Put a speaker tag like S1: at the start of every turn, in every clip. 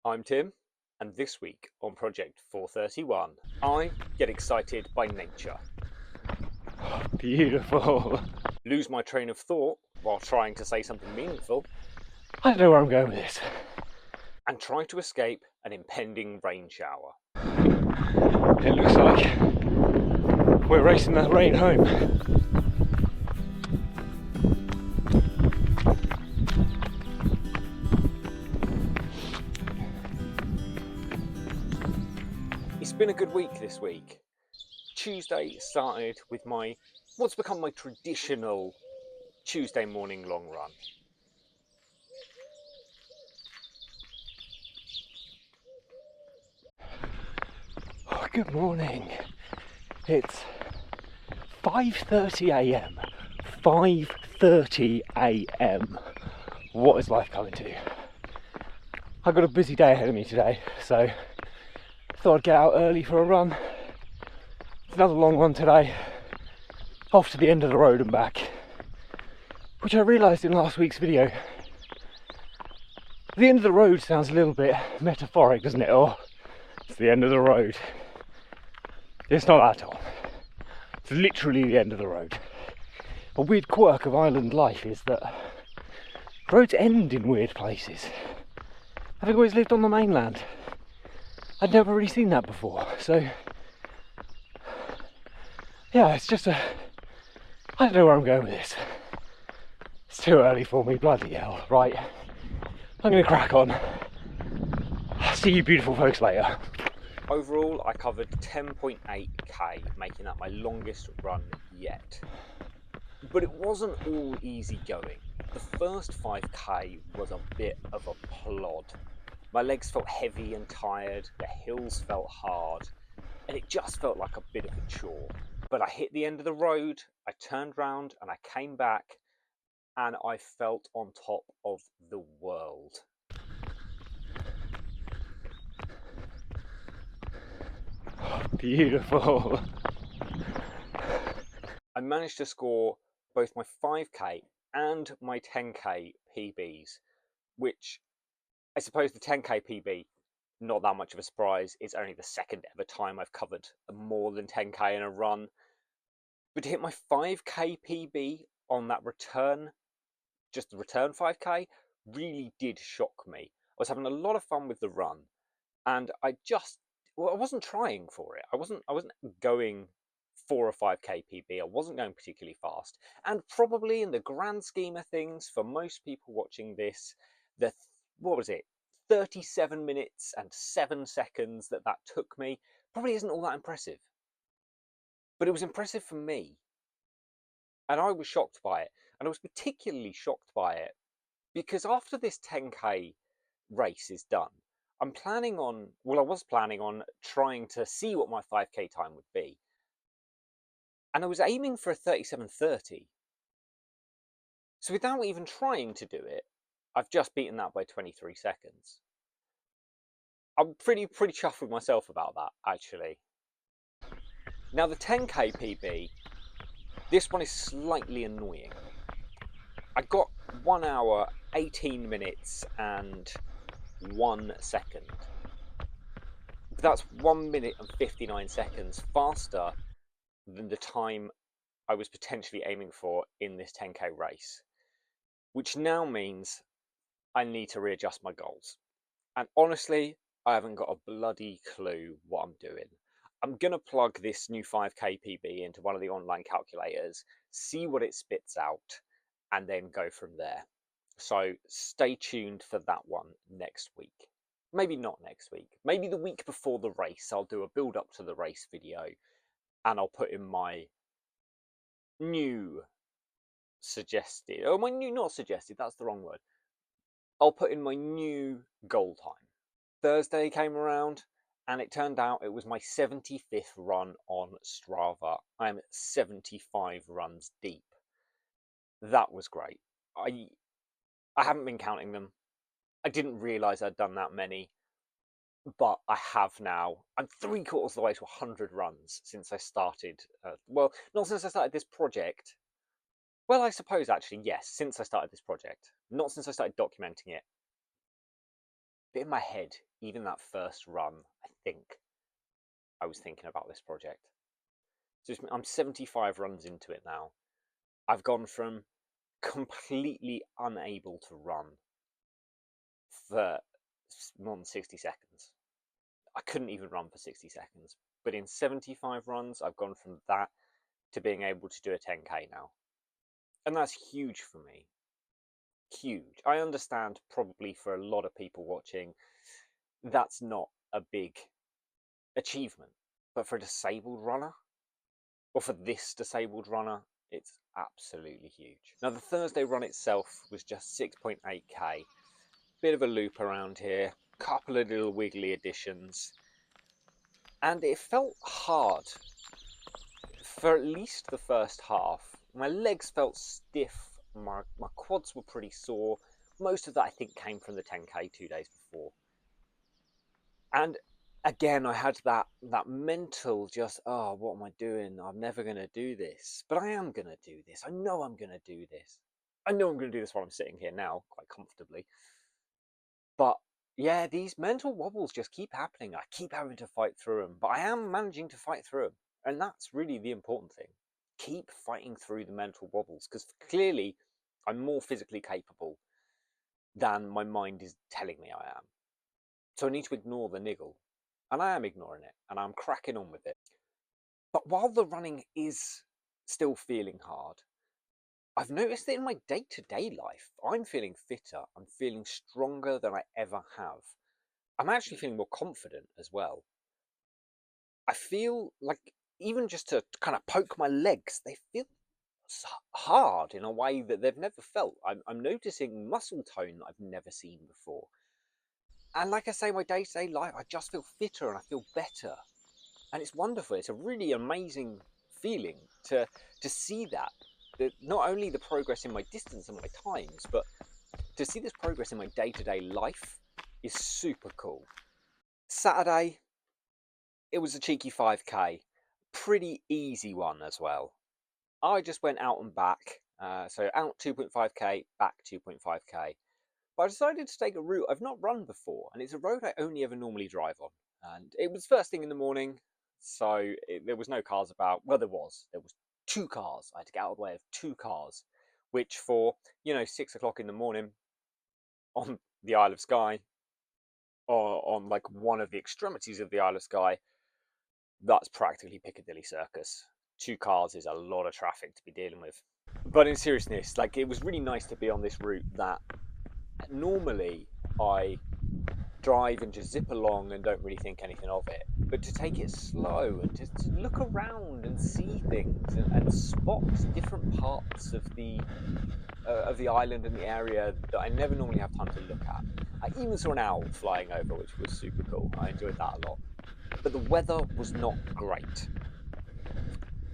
S1: I'm Tim, and this week on Project 431, I get excited by nature,
S2: Beautiful.
S1: lose my train of thought while trying to say something meaningful,
S2: I don't know where I'm going with this.
S1: and try to escape an impending rain shower.
S2: It looks like we're racing the rain home.
S1: It's been a good week this week. Tuesday started with what's become my traditional Tuesday morning long run.
S2: Oh, good morning. It's 5:30 a.m. 5:30 a.m. What is life coming to? I've got a busy day ahead of me today, so thought I'd get out early for a run. It's another long one today, off to the end of the road and back, which I realised in last week's video. The end of the road sounds a little bit metaphoric, doesn't it? Or it's the end of the road. It's not that at all. It's literally the end of the road. A weird quirk of island life is that roads end in weird places. Having always lived on the mainland, I'd never really seen that before. So, yeah, it's just I don't know where I'm going with this. It's too early for me, bloody hell. Right, I'm going to crack on. I'll see you beautiful folks later.
S1: Overall, I covered 10.8k, making that my longest run yet. But it wasn't all easy going. The first 5k was a bit of a plod. My legs felt heavy and tired, the hills felt hard, and it just felt like a bit of a chore. But I hit the end of the road, I turned round and I came back, and I felt on top of the world.
S2: Beautiful.
S1: I managed to score both my 5k and my 10k PBs, which I suppose the 10k PB, not that much of a surprise. It's only the second ever time I've covered more than 10k in a run. But to hit my 5k PB on that return, just the return 5k, really did shock me. I was having a lot of fun with the run, and I wasn't trying for it. I wasn't going 4 or 5k PB. I wasn't going particularly fast, and probably in the grand scheme of things, for most people watching this, what was it, 37 minutes and 7 seconds that took me probably isn't all that impressive. But it was impressive for me, and I was shocked by it. And I was particularly shocked by it because after this 10k race is done, I was planning on trying to see what my 5k time would be. And I was aiming for a 37:30. So without even trying to do it, I've just beaten that by 23 seconds. I'm pretty chuffed with myself about that, actually. Now the 10k PB, this one is slightly annoying. I got 1 hour, 18 minutes and 1 second. But that's 1 minute and 59 seconds faster than the time I was potentially aiming for in this 10k race, which now means I need to readjust my goals. And honestly, I haven't got a bloody clue what I'm doing. I'm going to plug this new 5k PB into one of the online calculators, see what it spits out, and then go from there. So stay tuned for that one next week. Maybe not next week. Maybe the week before the race, I'll do a build up to the race video, and I'll put in my new suggested, or my new, not suggested, that's the wrong word. I'll put in my new goal time. Thursday came around, and it turned out it was my 75th run on Strava. I am 75 runs deep. That was great. I haven't been counting them. I didn't realise I'd done that many, but I have now. I'm 3/4 of the way to 100 runs since I started. Well, not since I started this project. Well, I suppose actually, yes, since I started this project. Not since I started documenting it. bit in my head, even that first run, I think I was thinking about this project. So I'm 75 runs into it now. I've gone from completely unable to run for more than 60 seconds. I couldn't even run for 60 seconds. But in 75 runs, I've gone from that to being able to do a 10k now. And that's huge for me. Huge. I understand probably for a lot of people watching, that's not a big achievement. But for a disabled runner, or for this disabled runner, it's absolutely huge. Now, the Thursday run itself was just 6.8k. Bit of a loop around here, couple of little wiggly additions. And it felt hard for at least the first half. My legs felt stiff, my quads were pretty sore. Most of that, I think, came from the 10k 2 days before. And again, I had that mental just, oh, what am I doing? I'm never going to do this. But I am going to do this. I know I'm going to do this. I know I'm going to do this while I'm sitting here now, quite comfortably. But yeah, these mental wobbles just keep happening. I keep having to fight through them, but I am managing to fight through them. And that's really the important thing. Keep fighting through the mental wobbles, because clearly I'm more physically capable than my mind is telling me I am. So I need to ignore the niggle. And I am ignoring it, and I'm cracking on with it. But while the running is still feeling hard, I've noticed that in my day-to-day life, I'm feeling fitter, I'm feeling stronger than I ever have. I'm actually feeling more confident as well. I feel like even just to kind of poke my legs, they feel hard in a way that they've never felt. I'm noticing muscle tone that I've never seen before. And like I say, my day-to-day life, I just feel fitter and I feel better. And it's wonderful. It's a really amazing feeling to see that not only the progress in my distance and my times, but to see this progress in my day-to-day life is super cool. Saturday, it was a cheeky 5k, pretty easy one as well. I just went out and back, so out 2.5k, back 2.5k. But I decided to take a route I've not run before, and it's a road I only ever normally drive on. And it was first thing in the morning, so there was no cars about. Well, there was 2 cars. I had to get out of the way of 2 cars, which for 6 o'clock in the morning on the Isle of Skye, or on like one of the extremities of the Isle of Skye, that's practically Piccadilly Circus. 2 cars is a lot of traffic to be dealing with. But in seriousness, like, it was really nice to be on this route that normally I drive and just zip along and don't really think anything of it. But to take it slow and just to look around and see things and spot different parts of the island and the area that I never normally have time to look at. I even saw an owl flying over, which was super cool. I enjoyed that a lot. But the weather was not great.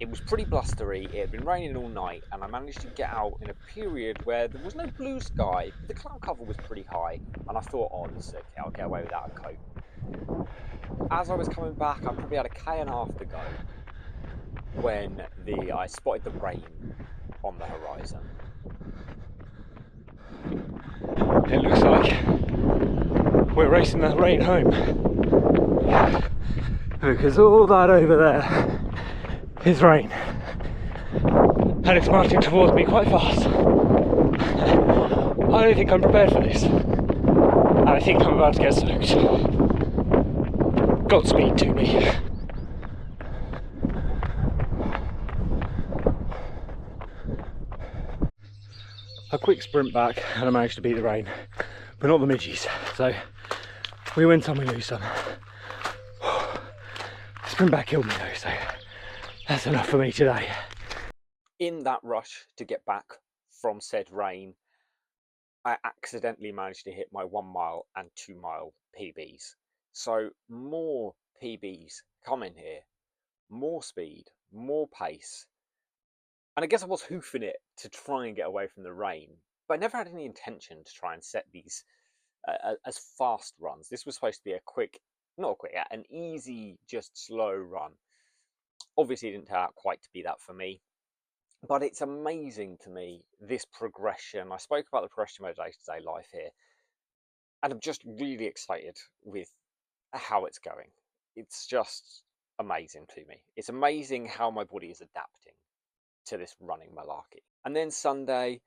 S1: It was pretty blustery, it had been raining all night, and I managed to get out in a period where there was no blue sky, but the cloud cover was pretty high, and I thought, oh, this is okay, I'll get away without a coat. As I was coming back, I probably had a k and a half to go when I spotted the rain on the horizon.
S2: It looks like we're racing that rain home, because all that over there is rain, and it's marching towards me quite fast. I don't think I'm prepared for this, and I think I'm about to get soaked. Godspeed to me. A quick sprint back and I managed to beat the rain, but not the midges, so we win some, we lose some. Sprint back killed me though, so that's enough for me today.
S1: In that rush to get back from said rain, I accidentally managed to hit my 1 mile and 2 mile PBs. So more PBs coming here, more speed, more pace. And I guess I was hoofing it to try and get away from the rain, but I never had any intention to try and set these as fast runs. This was supposed to be an easy, just slow run. Obviously, it didn't turn out quite to be that for me, but it's amazing to me, this progression. I spoke about the progression of my day-to-day life here. And I'm just really excited with how it's going. It's just amazing to me. It's amazing how my body is adapting to this running malarkey. And then Sunday,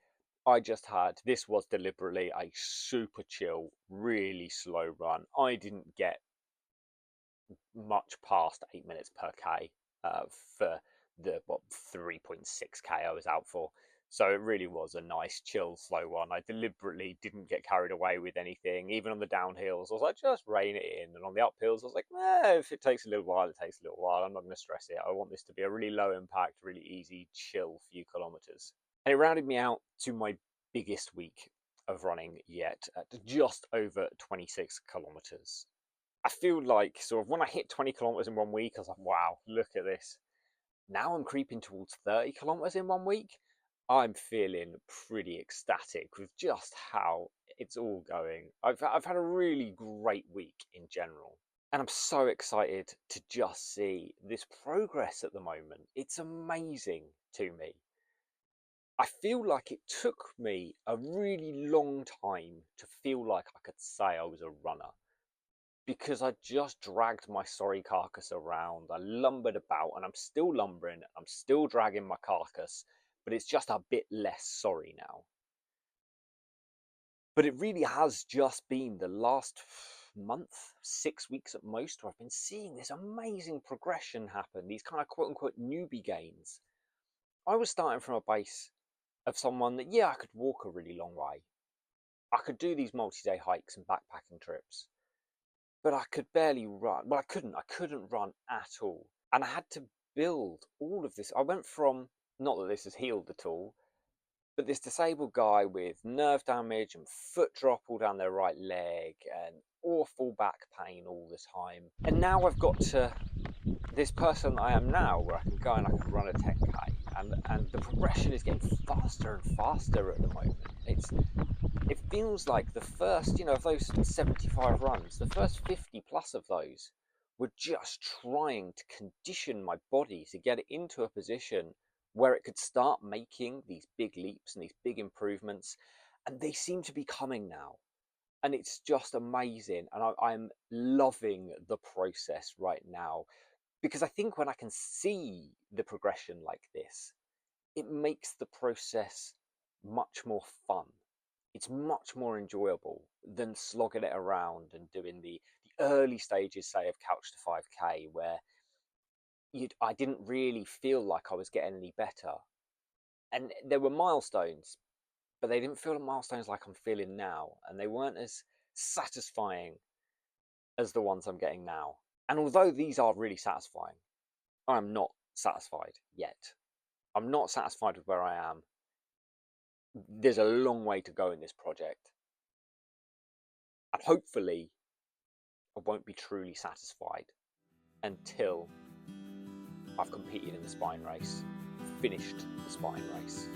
S1: this was deliberately a super chill, really slow run. I didn't get much past 8 minutes per K for the 3.6K I was out for. So it really was a nice, chill, slow one. I deliberately didn't get carried away with anything. Even on the downhills, I was like, just rein it in. And on the uphills, I was like, if it takes a little while, it takes a little while. I'm not going to stress it. I want this to be a really low impact, really easy, chill few kilometers. And it rounded me out to my biggest week of running yet at just over 26 kilometers. I feel like sort of when I hit 20 kilometers in 1 week, I was like, wow, look at this. Now I'm creeping towards 30 kilometers in 1 week. I'm feeling pretty ecstatic with just how it's all going. I've had a really great week in general. And I'm so excited to just see this progress at the moment. It's amazing to me. I feel like it took me a really long time to feel like I could say I was a runner, because I just dragged my sorry carcass around. I lumbered about, and I'm still lumbering, I'm still dragging my carcass, but it's just a bit less sorry now. But it really has just been the last month, 6 weeks at most, where I've been seeing this amazing progression happen, these kind of quote unquote newbie gains. I was starting from a base of someone that, yeah, I could walk a really long way. I could do these multi-day hikes and backpacking trips, but I could barely run. Well, I couldn't run at all. And I had to build all of this. I went from, not that this has healed at all, but this disabled guy with nerve damage and foot drop all down their right leg and awful back pain all the time. And now I've got to this person I am now, where I can go and I can run a 10K. And the progression is getting faster and faster at the moment. It feels like the first, of those 75 runs, the first 50 plus of those were just trying to condition my body to get it into a position where it could start making these big leaps and these big improvements. And they seem to be coming now. And it's just amazing. And I'm loving the process right now, because I think when I can see the progression like this, it makes the process much more fun. It's much more enjoyable than slogging it around and doing the early stages, say, of Couch to 5K, where I didn't really feel like I was getting any better. And there were milestones, but they didn't feel like milestones like I'm feeling now, and they weren't as satisfying as the ones I'm getting now. And although these are really satisfying, I'm not satisfied yet. I'm not satisfied with where I am. There's a long way to go in this project. And hopefully, I won't be truly satisfied until I've competed in the spine race, finished the spine race.